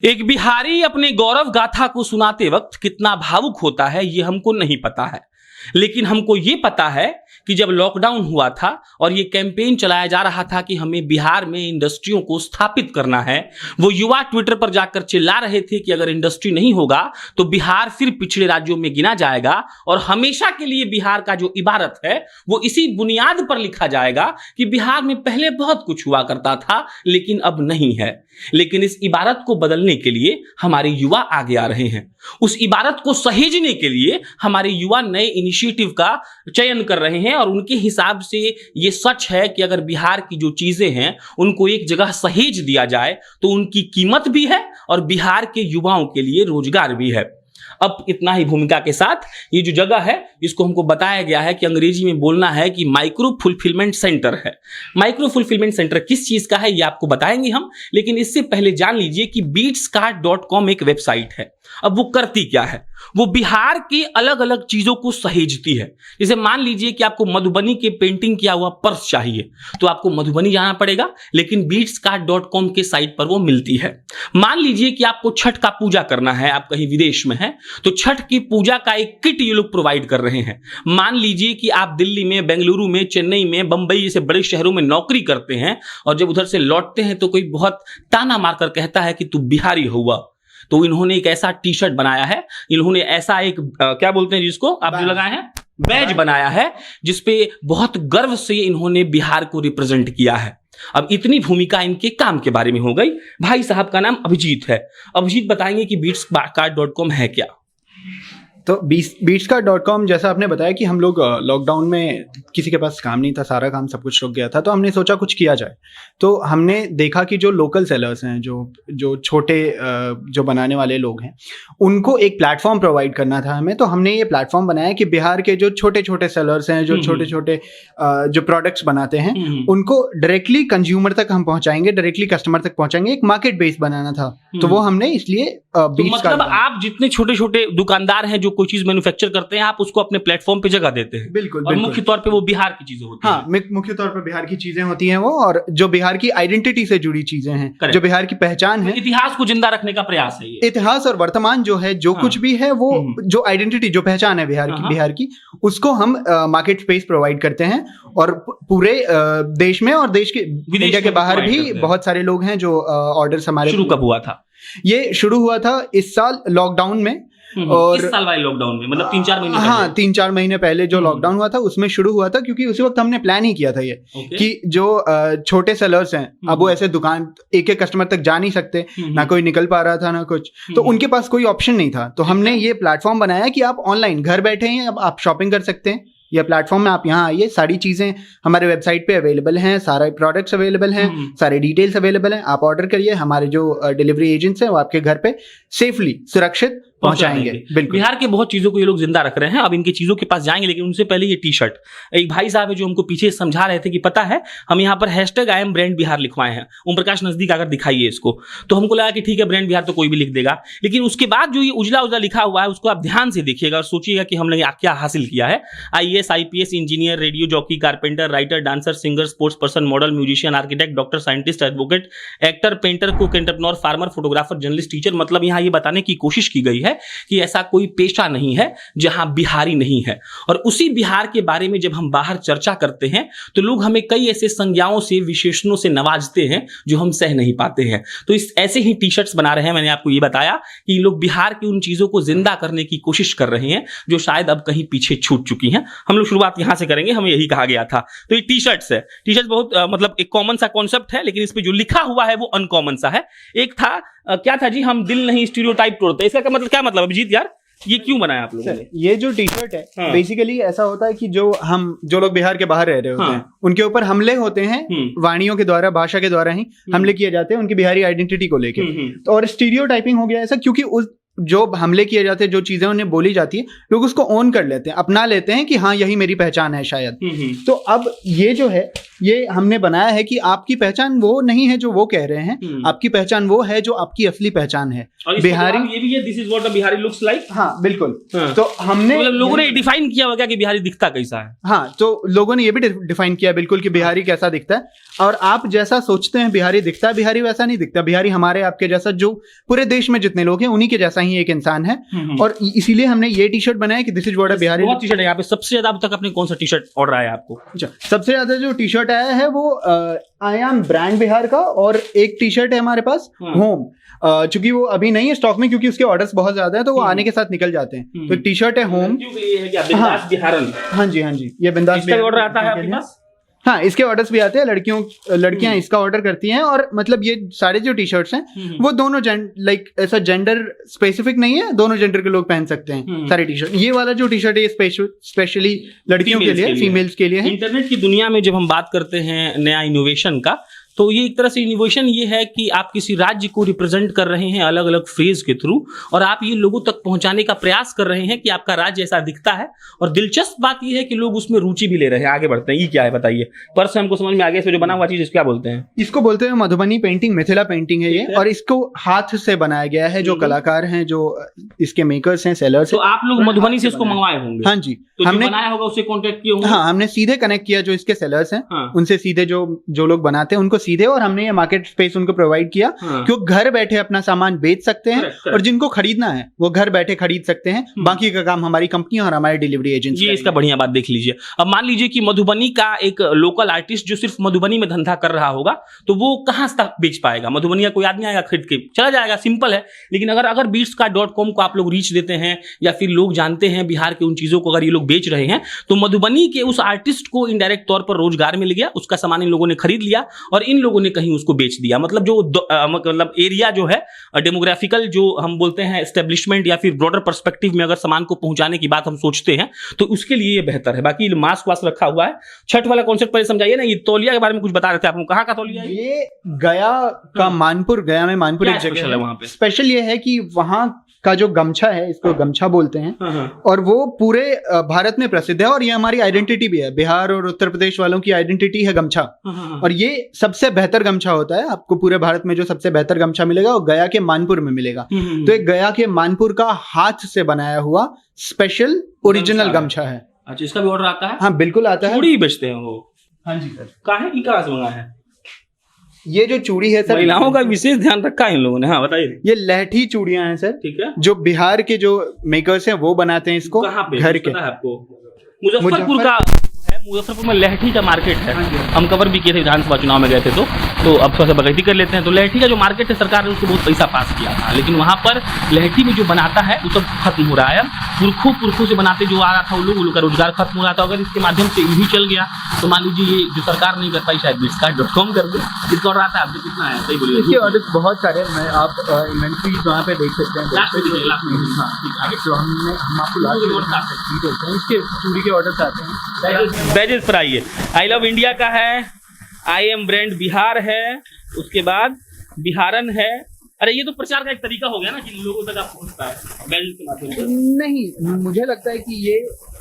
एक बिहारी अपने गौरव गाथा को सुनाते वक्त कितना भावुक होता है ये हमको नहीं पता है, लेकिन हमको ये पता है कि जब लॉकडाउन हुआ था और ये कैंपेन चलाया जा रहा था कि हमें बिहार में इंडस्ट्रियों को स्थापित करना है, वो युवा ट्विटर पर जाकर चिल्ला रहे थे कि अगर इंडस्ट्री नहीं होगा तो बिहार फिर पिछड़े राज्यों में गिना जाएगा और हमेशा के लिए बिहार का जो इबारत है वो इसी बुनियाद पर लिखा जाएगा कि बिहार में पहले बहुत कुछ हुआ करता था लेकिन अब नहीं है। लेकिन इस इबारत को बदलने के लिए हमारे युवा आगे आ रहे हैं, उस इबारत को सहेजने के लिए हमारे युवा नए इनिशिएटिव का चयन कर रहे हैं और उनके हिसाब से ये सच है कि अगर बिहार की जो चीजें हैं उनको एक जगह सहेज दिया जाए तो उनकी कीमत भी है और बिहार के युवाओं के लिए रोजगार भी है। अब इतना ही भूमिका के साथ ये जो जगह है इसको हमको बताया गया है कि अंग्रेजी में बोलना है कि माइक्रो फुलफिलमेंट सेंटर है। माइक्रो फुलफिलमेंट सेंटर किस चीज का है ये आपको बताएंगे हम, लेकिन इससे पहले जान लीजिए कि beatscart.com एक वेबसाइट है। अब वो करती क्या है? वो बिहार की अलग अलग चीजों को सहेजती है। जैसे मान लीजिए कि आपको मधुबनी के पेंटिंग किया हुआ पर्स चाहिए तो आपको मधुबनी जाना पड़ेगा, लेकिन beatscart.com के साइट पर वो मिलती है। मान लीजिए कि आपको छठ का पूजा करना है, आप कहीं विदेश में हैं तो छठ की पूजा का एक किट ये लोग प्रोवाइड कर रहे हैं। मान लीजिए कि आप दिल्ली में, बेंगलुरु में, चेन्नई में, बंबई जैसे बड़े शहरों में नौकरी करते हैं और जब उधर से लौटते हैं तो कोई बहुत ताना मारकर कहता है कि तू बिहारी हुआ, तो इन्होंने एक ऐसा टी शर्ट बनाया है, इन्होंने ऐसा एक क्या बोलते हैं जिसको आप जो लगाए हैं, बैज बनाया है, जिसपे बहुत गर्व से इन्होंने बिहार को रिप्रेजेंट किया है। अब इतनी भूमिका इनके काम के बारे में हो गई। भाई साहब का नाम अभिजीत है। अभिजीत बताएंगे कि beatscart.com है क्या? तो beatscart.com जैसा आपने बताया कि हम लोग लॉकडाउन में किसी के पास काम नहीं था, सारा काम सब कुछ रुक गया था, तो हमने सोचा कुछ किया जाए। तो हमने देखा कि जो लोकल सेलर्स हैं, जो छोटे जो बनाने वाले लोग हैं, उनको एक प्लेटफॉर्म प्रोवाइड करना था हमें। तो हमने ये प्लेटफॉर्म बनाया कि बिहार के जो छोटे छोटे सेलर्स हैं, जो छोटे छोटे जो प्रोडक्ट्स बनाते हैं, उनको डायरेक्टली कंज्यूमर तक हम पहुंचाएंगे, डायरेक्टली कस्टमर तक पहुंचाएंगे। एक मार्केट बेस बनाना था, तो वो हमने इसलिए मतलब आप जितने छोटे छोटे दुकानदार हैं जो कोई चीज मैन्युफैक्चर करते हैं, आप उसको अपने प्लेटफॉर्म पे जगह देते हैं। बिल्कुल, और मुख्य तौर पे वो बिहार की चीजें होती हैं। मुख्य तौर पे बिहार की चीजें होती हैं वो, और जो बिहार की आइडेंटिटी से जुड़ी चीजें हैं, जो बिहार की पहचान है, इतिहास को जिंदा रखने का प्रयास है ये। इतिहास और वर्तमान जो है, जो कुछ भी है, वो जो आइडेंटिटी, जो पहचान है बिहार की, उसको हम मार्केट स्पेस प्रोवाइड करते हैं। और पूरे देश में और देश के, इंडिया के बाहर भी बहुत सारे लोग हैं जो ऑर्डर्स हमारे। शुरू कब हुआ था ये? शुरू हुआ था इस साल लॉकडाउन में। और इस साल वाले लॉकडाउन में, मतलब 3-4 महीने पहले। हाँ, 3-4 महीने पहले जो लॉकडाउन हुआ था उसमें शुरू हुआ था, क्योंकि उसी वक्त हमने प्लान ही किया था ये कि जो छोटे सेलर्स हैं, अब वो ऐसे दुकान एक एक कस्टमर तक जा नहीं सकते, ना कोई निकल पा रहा था ना कुछ, तो उनके पास कोई ऑप्शन नहीं था। तो हमने ये प्लेटफॉर्म बनाया कि आप ऑनलाइन घर बैठे हैं, अब आप शॉपिंग कर सकते हैं। या प्लेटफॉर्म में आप यहाँ आइए, सारी चीजें हमारे वेबसाइट पे अवेलेबल हैं, सारे प्रोडक्ट्स अवेलेबल हैं, सारे डिटेल्स अवेलेबल हैं। आप ऑर्डर करिए, हमारे जो डिलीवरी एजेंट्स हैं वो आपके घर पे सेफली, सुरक्षित पहुंचाएंगे। बिल्कुल। बिहार के बहुत चीजों को ये लोग जिंदा रख रहे हैं। अब इनकी चीजों के पास जाएंगे, लेकिन उनसे पहले ये टी शर्ट, एक भाई साहब है जो हमको पीछे समझा रहे थे कि पता है हम यहाँ पर #I am ब्रांड बिहार लिखवाए हैं। ओम प्रकाश नजदीक आकर दिखाइए इसको, तो हमको लगा कि ठीक है ब्रांड बिहार तो कोई भी लिख देगा, लेकिन उसके बाद जो ये उजला उजला लिखा हुआ है उसको आप ध्यान से देखिएगा और सोचिएगा कि हमने क्या हासिल किया है। IAS, IPS, engineer, radio jockey, carpenter, writer, dancer, singer, sports person, model, musician, architect, doctor, scientist, advocate, actor, painter, cook, entrepreneur, farmer, photographer, journalist, teacher. मतलब यहाँ ये बताने की कोशिश की गई है कि ऐसा कोई पेशा नहीं है जहां बिहारी नहीं है। और उसी बिहार के बारे में जब हम बाहर चर्चा करते हैं तो लोग हमें कई ऐसे संज्ञाओं से, विशेषणों से नवाजते हैं जो हम सह नहीं पाते हैं। तो इस ऐसे ही टी शर्ट्स बना रहे हैं। मैंने आपको ये बताया कि ये लोग बिहार की उन चीजों को जिंदा करने की कोशिश कर रहे हैं जो शायद अब कहीं पीछे छूट चुकी हैं। हम लोग शुरुआत यहां से करेंगे, हमें यही कहा गया था। तो ये टी शर्ट्स है। टी शर्ट बहुत मतलब एक कॉमन सा कॉन्सेप्ट है, लेकिन इस पे जो लिखा हुआ है वो अनकॉमन सा है। एक था क्या था जी, हम दिल नहीं स्टीरियोटाइप तोड़ते। इसका मतलब क्या मतलब अभिजीत यार, ये क्यों बनाया आप लोगों ने? ये जो टी शर्ट है, बेसिकली ऐसा होता है कि जो लोग बिहार के बाहर रह रहे होते हैं, उनके ऊपर हमले होते हैं, वाणियों के द्वारा, भाषा के द्वारा ही हमले किए जाते हैं उनकी बिहारी आइडेंटिटी को लेकर। तो और स्टीरियोटाइपिंग हो गया ऐसा, क्योंकि जो हमले किए जाते हैं, जो चीजें उन्हें बोली जाती है, लोग उसको ओन कर लेते हैं, अपना लेते हैं कि हाँ यही मेरी पहचान है शायद। तो अब ये जो है, ये हमने बनाया है कि आपकी पहचान वो नहीं है जो वो कह रहे हैं, आपकी पहचान वो है जो आपकी असली पहचान है। बिहारी, ये भी है, this is what a Bihari looks like. हाँ बिल्कुल। तो हमने मतलब लोगों ने डिफाइन किया होगा कि बिहारी दिखता कैसा है। हाँ, तो लोगों ने ये भी डिफाइन किया बिल्कुल कि बिहारी कैसा दिखता है, और आप जैसा सोचते हैं बिहारी दिखता है, बिहारी वैसा नहीं दिखता। बिहारी हमारे आपके जैसा, जो पूरे देश में जितने लोग हैं उन्हीं के जैसा ही एक इंसान है। और इसीलिए हमने ये टी शर्ट बनाया कि this is what a Bihari. बहुत टी शर्ट है यहाँ पे। सबसे ज्यादा अब तक आपने कौन सा टी शर्ट ऑर्डर आया आपको? अच्छा, सबसे ज्यादा जो टी शर्ट आया है वो आई एम ब्रांड बिहार का, और एक टी शर्ट है हमारे पास होम, चूंकि वो अभी नहीं है स्टॉक में क्योंकि उसके ऑर्डर्स बहुत ज्यादा है, तो वो आने के साथ निकल जाते हैं। तो एक टी शर्ट है होम। हाँ जी, हाँ जी, ये बिंदास ऑर्डर आता है आपके पास? हाँ, इसके ऑर्डर्स भी आते हैं। लड़कियां इसका ऑर्डर करती हैं, और मतलब ये सारे जो टी शर्ट्स हैं वो दोनों लाइक ऐसा जेंडर स्पेसिफिक नहीं है, दोनों जेंडर के लोग पहन सकते हैं सारे टी शर्ट। ये वाला जो टी शर्ट है ये स्पेशली लड़कियों के लिए, फीमेल्स के लिए है। इंटरनेट की दुनिया में जब हम बात करते हैं नया इनोवेशन का, तो ये एक तरह से इनोवेशन ये है कि आप किसी राज्य को रिप्रेजेंट कर रहे हैं अलग अलग फ्रेज के थ्रू, और आप ये लोगों तक पहुंचाने का प्रयास कर रहे हैं कि आपका राज्य ऐसा दिखता है। और दिलचस्प बात ये है कि लोग उसमें रुचि भी ले रहे हैं। आगे बढ़ते हैं, ये क्या है बताइए? पर्स हमको समझ में आ गया, इसमें जो बना हुआ चीज क्या बोलते हैं? इसको बोलते हैं मधुबनी पेंटिंग, मिथिला पेंटिंग है ये, और इसको हाथ से बनाया गया है। जो कलाकार हैं, जो इसके मेकर्स हैं, सेलर्स, तो आप लोग मधुबनी से इसको मंगवाए होंगे? हाँ जी, तो हमने बनाया होगा उससे कांटेक्ट किया होगा? हाँ, हमने सीधे कनेक्ट किया जो इसके सेलर्स हैं, उनसे सीधे, जो लोग बनाते हैं उनको सीधे, और हमने ये मार्केट स्पेस उनको प्रोवाइड किया कि वो घर बैठे अपना सामान बेच सकते हैं। और जिनको खरीदना है वो घर बैठे खरीद सकते हैं। बाकी का काम हमारी कंपनी और हमारे डिलीवरी एजेंट्स। ये इसका बढ़िया बात देख लीजिए। अब मान लीजिए कि मधुबनी का एक लोकल आर्टिस्ट जो सिर्फ मधुबनी में धंधा कर रहा होगा, तो वो कहां तक बेच पाएगा? मधुबनी का कोई आदमी आएगा, खरीद के चला जाएगा, सिंपल है। लेकिन अगर beatscart.com को आप लोग रीच देते हैं, या फिर लोग जानते हैं बिहार के उन चीजों को, अगर ये लोग बेच रहे हैं, तो मधुबनी के उस आर्टिस्ट को इनडायरेक्ट तौर पर रोजगार मिल गया, उसका सामान इन लोगों ने खरीद लिया और इन लोगों ने कहीं उसको बेच दिया। मतलब जो मतलब एरिया जो है, डेमोग्राफिकल जो हम बोलते हैं एस्टेब्लिशमेंट, या फिर ब्रॉडर पर्सपेक्टिव में अगर सामान को पहुंचाने की बात हम सोचते हैं, तो उसके लिए ये बेहतर है। बाकी मास्क वास्क रखा हुआ है। छठ वाला कॉन्सेप्ट पहले समझाइए ना। ये तौलिया के बारे में कुछ बता रहे थे आप, कहाँ का तौलिया है? ये गया का मानपुर, गया में मानपुर एक जगह है वहां पे। स्पेशल ये है कि वहां का जो गमछा है, इसको गमछा बोलते हैं, और वो पूरे भारत में प्रसिद्ध है, और ये हमारी आइडेंटिटी भी है। बिहार और उत्तर प्रदेश वालों की आइडेंटिटी है गमछा, और ये सबसे बेहतर गमछा होता है। आपको पूरे भारत में जो सबसे बेहतर गमछा मिलेगा वो गया के मानपुर में मिलेगा। तो एक गया के मानपुर का हाथ से बनाया हुआ स्पेशल ओरिजिनल गमछा है। अच्छा, इसका भी ऑर्डर आता है? हाँ बिल्कुल आता है। चूड़ी बेचते हैं वो? हाँ जी सर। कहाँ से मंगा है? ये जो चूड़ी है सर, महिलाओं का विशेष ध्यान रखा है इन लोगों ने। हाँ बताइए। ये लहठी चूड़ियां हैं सर, ठीक है, जो बिहार के जो मेकर्स हैं वो बनाते हैं इसको। कहाँ पे? घर के आपको मुजफ्फरपुर का है। मुजफ्फरपुर में लहठी का मार्केट है। हम कवर भी किए थे विधानसभा चुनाव में गए थे, तो अब थोड़ा सा बगैती कर लेते हैं। तो लहठी का जो मार्केट है, सरकार ने उसको बहुत पैसा पास किया था, लेकिन वहाँ पर लहठी में जो बनाता है वो सब खत्म हो रहा है। पुरखों से बनाते जो आ रहा था, वो लोग का रोजगार खत्म हो रहा था। अगर इसके माध्यम से भी चल गया तो मान लीजिए ये जो सरकार नहीं कर पाई, शायद beatscart.com कर दे। इसका ऑर्डर आता है आपको कितना है? सही बोलिए। इसके ऑर्डर बहुत सारे हैं, आप इन्वेंट्री वहाँ पे देख सकते हैं। तो हम आपको इसके चूड़ी के ऑर्डर आते हैं। बैजेस पर आइए। आई लव इंडिया का है, आई एम ब्रांड बिहार है, उसके बाद बिहारन है। अरे ये तो प्रचार का एक तरीका हो गया ना कि लोगों तक आप पहुंचता है बैजेस के माध्यम से। नहीं, मुझे लगता है कि ये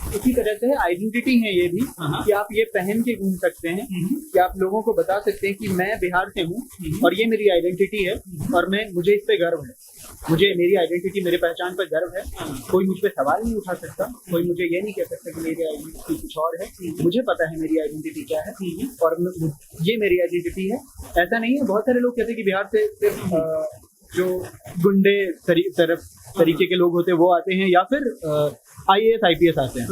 इसी तरह से आइडेंटिटी है ये भी, कि आप ये पहन के घूम सकते हैं, कि आप लोगों को बता सकते हैं कि मैं बिहार से हूँ और ये मेरी आइडेंटिटी है, और मुझे इस पे गर्व है। मुझे मेरी आइडेंटिटी, मेरे पहचान पर गर्व है। कोई मुझ पे सवाल नहीं उठा सकता, कोई मुझे ये नहीं कह सकता कि मेरी आइडेंटिटी कुछ और है। मुझे पता है मेरी आइडेंटिटी क्या है, और ये मेरी आइडेंटिटी है। ऐसा नहीं है, बहुत सारे लोग कहते हैं कि बिहार से सिर्फ जो गुंडे तरीके के लोग होते हैं वो आते हैं, या फिर IAS IPS आते हैं।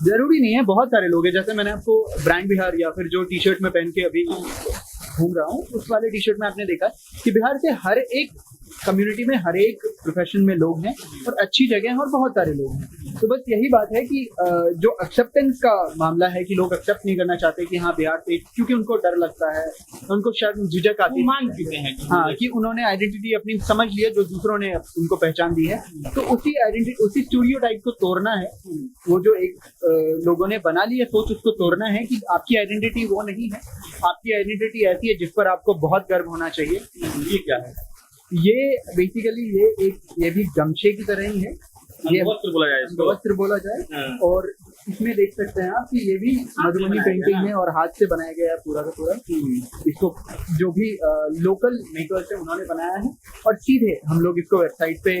जरूरी नहीं है, बहुत सारे लोग हैं। जैसे मैंने आपको ब्रांड बिहार, या फिर जो टी शर्ट में पहन के अभी घूम रहा हूँ, उस वाले टी शर्ट में आपने देखा कि बिहार से हर एक कम्युनिटी में, हर एक प्रोफेशन में लोग हैं, और अच्छी जगह हैं, और बहुत सारे लोग हैं। तो बस यही बात है कि जो एक्सेप्टेंस का मामला है, कि लोग एक्सेप्ट नहीं करना चाहते कि हाँ बिहार से, क्योंकि उनको डर लगता है, उनको शर्म झिझक आती है, हाँ, कि उन्होंने आइडेंटिटी अपनी समझ लिया जो दूसरों ने उनको पहचान दी है। तो उसी आइडेंटिटी, उसी स्टीरियोटाइप को तोड़ना है। वो जो एक लोगों ने बना ली है सोच, उसको तोड़ना है कि आपकी आइडेंटिटी वो नहीं है। आपकी आइडेंटिटी ऐसी है जिस पर आपको बहुत गर्व होना चाहिए। ये क्या है? ये बेसिकली ये भी गमछे की तरह ही है, ये वस्त्र बोला जाए इसको। वस्त्र बोला जाए। हाँ। और इसमें देख सकते हैं आप कि ये भी मधुबनी पेंटिंग है और हाथ से बनाया गया है पूरा का पूरा। इसको जो भी लोकल मेकर्स है उन्होंने बनाया है और सीधे हम लोग इसको वेबसाइट पे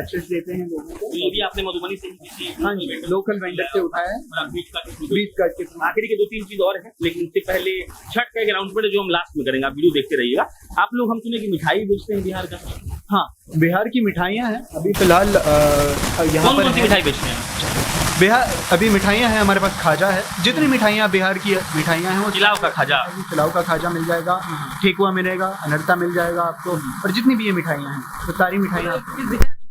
एक्सेस देते हैं लोगों को। ये भी आपने मधुबनी से किसी हाँ जी, लोकल वेंडर से उठाया है, बीच कट के। आखिरी के 2-3 चीज और है, लेकिन उससे पहले छठ का एक अनाउंसमेंट है जो हम लास्ट में करेंगे, आप वीडियो देखते रहिएगा। आप लोग, हम सुने कि मिठाई बेचते हैं बिहार का। हाँ, बिहार की मिठाइयाँ हैं अभी फिलहाल यहाँ पर। कौन सी मिठाई बेचते हैं बिहार अभी मिठाइयाँ हैं हमारे पास, खाजा है। जितनी मिठाइयाँ बिहार की मिठाइयाँ हैं वो चिलाव का खाजा, चिलाव का खाजा मिल जाएगा, ठेकुआ मिलेगा, अनरता मिल जाएगा आपको, और जितनी भी ये मिठाइयाँ हैं तो सारी मिठाइयाँ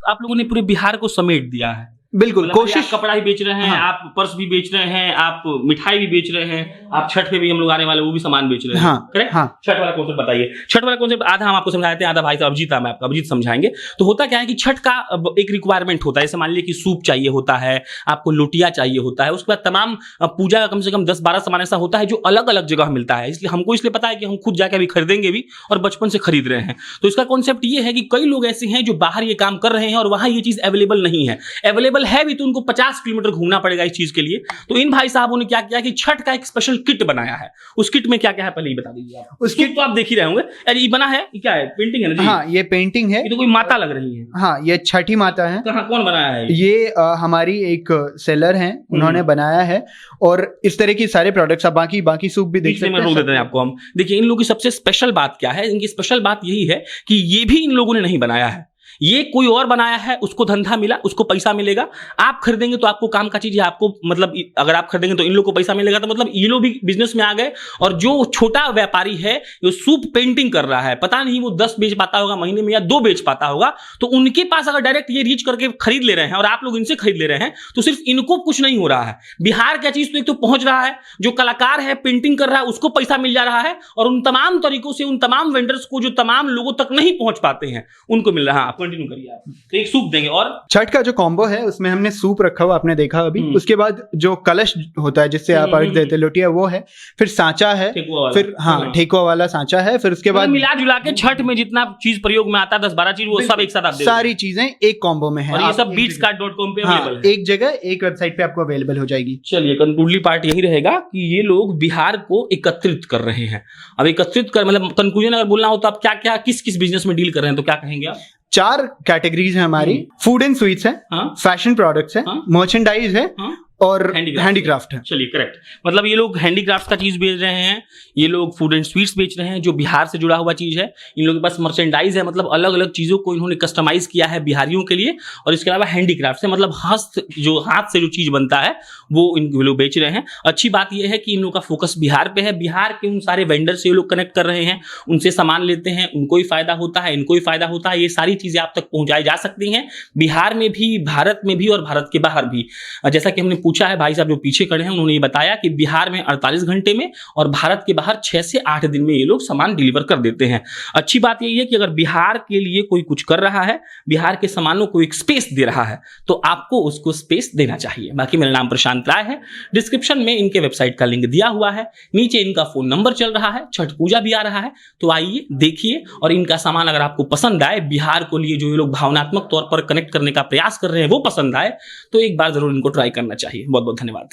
आप लोगों ने पूरे बिहार को समेट दिया है। बिल्कुल मतलब कोशिश। आप कपड़ा भी बेच रहे हैं, हाँ। आप पर्स भी बेच रहे हैं, आप मिठाई भी बेच रहे हैं, आप छठ पे भी हम लोग आने वाले वो भी सामान बेच रहे हैं। हाँ, करेक्ट। हाँ। छठ वाला कॉन्सेप्ट बताइए। छठ वाला कॉन्सेप्ट आधा हम आपको समझाते हैं, आधा भाई साहब अभिजीत मैं आपको अभिजीत समझाएंगे। तो होता क्या है कि छठ का एक रिक्वायरमेंट होता है, जैसे मान लीजिए कि सूप चाहिए होता है, आपको लोटिया चाहिए होता है, उसके बाद तमाम पूजा का कम से कम 10-12 सामान ऐसा होता है जो अलग अलग जगह मिलता है। इसलिए हमको इसलिए पता है कि हम खुद जाकर अभी खरीदेंगे भी और बचपन से खरीद रहे हैं। तो इसका कॉन्सेप्ट ये है कि कई लोग ऐसे हैं जो बाहर ये काम कर रहे हैं और वहां ये चीज अवेलेबल नहीं है। अवेलेबल है भी तो उनको 50 किलोमीटर घूमना पड़ेगा इस चीज के लिए। तो इन भाई साहबों ने क्या किया कि छठ का एक स्पेशल किट बनाया है। उस किट में क्या क्या है पहले ही बता दीजिए आप। उस किट तो आप देख ही रहे होंगे। अरे ये बना है, ये क्या है? पेंटिंग है ना जी? हाँ, ये पेंटिंग है। ये तो कोई माता लग रही है। हाँ, ये छठी माता है। कहाँ, कौन बनाया है ये हमारी एक सेलर हैं, उन्होंने बनाया है। और इस तरह की सारे प्रोडक्ट्स आप बाकी सूप भी देख सकते हैं। रोक देते हैं आपको हम। देखिए इन लोगों की सबसे स्पेशल बात क्या है, इनकी स्पेशल बात यही है कि ये भी इन लोगों ने नहीं बनाया है, ये कोई और बनाया है, उसको धंधा मिला, उसको पैसा मिलेगा। आप खरीदेंगे तो आपको काम का चीज है, आपको मतलब अगर आप खरीदेंगे तो इन लोग को पैसा मिलेगा। तो मतलब ये लोग भी बिजनेस में आ गए। और जो छोटा व्यापारी है जो सूप पेंटिंग कर रहा है, पता नहीं वो 10 बेच पाता होगा महीने में या 2 बेच पाता होगा, तो उनके पास अगर डायरेक्ट ये रीच करके खरीद ले रहे हैं और आप लोग इनसे खरीद ले रहे हैं तो सिर्फ इनको कुछ नहीं हो रहा है, बिहार का चीज तो एक तो पहुंच रहा है, जो कलाकार है पेंटिंग कर रहा है उसको पैसा मिल जा रहा है, और उन तमाम तरीकों से उन तमाम वेंडर्स को जो तमाम लोगों तक नहीं पहुंच पाते हैं उनको मिल रहा है। कंटिन्यू करिए आप। तो एक सूप देंगे। और छठ का जो कॉम्बो है उसमें हमने सूप रखा हुआ, आपने देखा अभी। उसके बाद जो कलश होता है जिससे आप अर्घ देते लोटिया, वो है। फिर सांचा है, फिर हाँ ठेकुआ वाला सांचा है। फिर उसके बाद मिला जुला के छठ में जितना चीज प्रयोग में आता है 10-12 चीज, वो सब एक साथ आप दे सारी चीजें एक कॉम्बो में है। और ये सब beatscart.com पे अवेलेबल है। एक जगह एक वेबसाइट पे आपको अवेलेबल हो जाएगी। चलिए, कंक्लूडली पार्ट यही रहेगा कि ये लोग बिहार को एकत्रित कर रहे हैं। अब एकत्रित कर मतलब कंक्लूजन अगर बोलना हो तो आप क्या क्या किस किस बिजनेस में डील कर रहे हैं, तो क्या कहेंगे आप? 4 कैटेगरीज है हमारी। फूड एंड स्वीट्स है, फैशन प्रोडक्ट्स है, मर्चेंडाइज है और हैंडीक्राफ्ट है। चलिए, करेक्ट। मतलब ये लोग हैंडीक्राफ्ट का चीज बेच रहे हैं, ये लोग फूड एंड स्वीट्स बेच रहे हैं जो बिहार से जुड़ा हुआ चीज है। इन लोगों के पास मर्चेंडाइज है, मतलब अलग अलग चीजों को इन्होंने कस्टमाइज किया है बिहारियों के लिए। और इसके अलावा हैंडीक्राफ्ट है, मतलब हाथ से जो चीज बनता है वो इन लोग बेच रहे हैं। अच्छी बात यह है कि इन लोगों का फोकस बिहार पे है। बिहार के उन सारे वेंडर से ये लोग कनेक्ट कर रहे हैं, उनसे सामान लेते हैं, उनको ही फायदा होता है, इनको ही फायदा होता है। ये सारी चीजें आप तक पहुंचाई जा सकती हैं, बिहार में भी, भारत में भी और भारत के बाहर भी। जैसा कि हमने पूछा है, भाई साहब जो पीछे खड़े हैं उन्होंने ये बताया कि बिहार में 48 घंटे में और भारत के बाहर 6 से 8 दिन में ये लोग सामान डिलीवर कर देते हैं। अच्छी बात यही है कि अगर बिहार के लिए कोई कुछ कर रहा है, बिहार के सामानों को एक स्पेस दे रहा है, तो आपको उसको स्पेस देना चाहिए। बाकी मेरा नाम प्रशांत राय है, डिस्क्रिप्शन में इनके वेबसाइट का लिंक दिया हुआ है, नीचे इनका फोन नंबर चल रहा है, छठ पूजा भी आ रहा है, तो आइए देखिए। और इनका सामान अगर आपको पसंद आए, बिहार को लिए जो ये लोग भावनात्मक तौर पर कनेक्ट करने का प्रयास कर रहे हैं वो पसंद आए, तो एक बार जरूर इनको ट्राई करना चाहिए। बहुत बहुत धन्यवाद।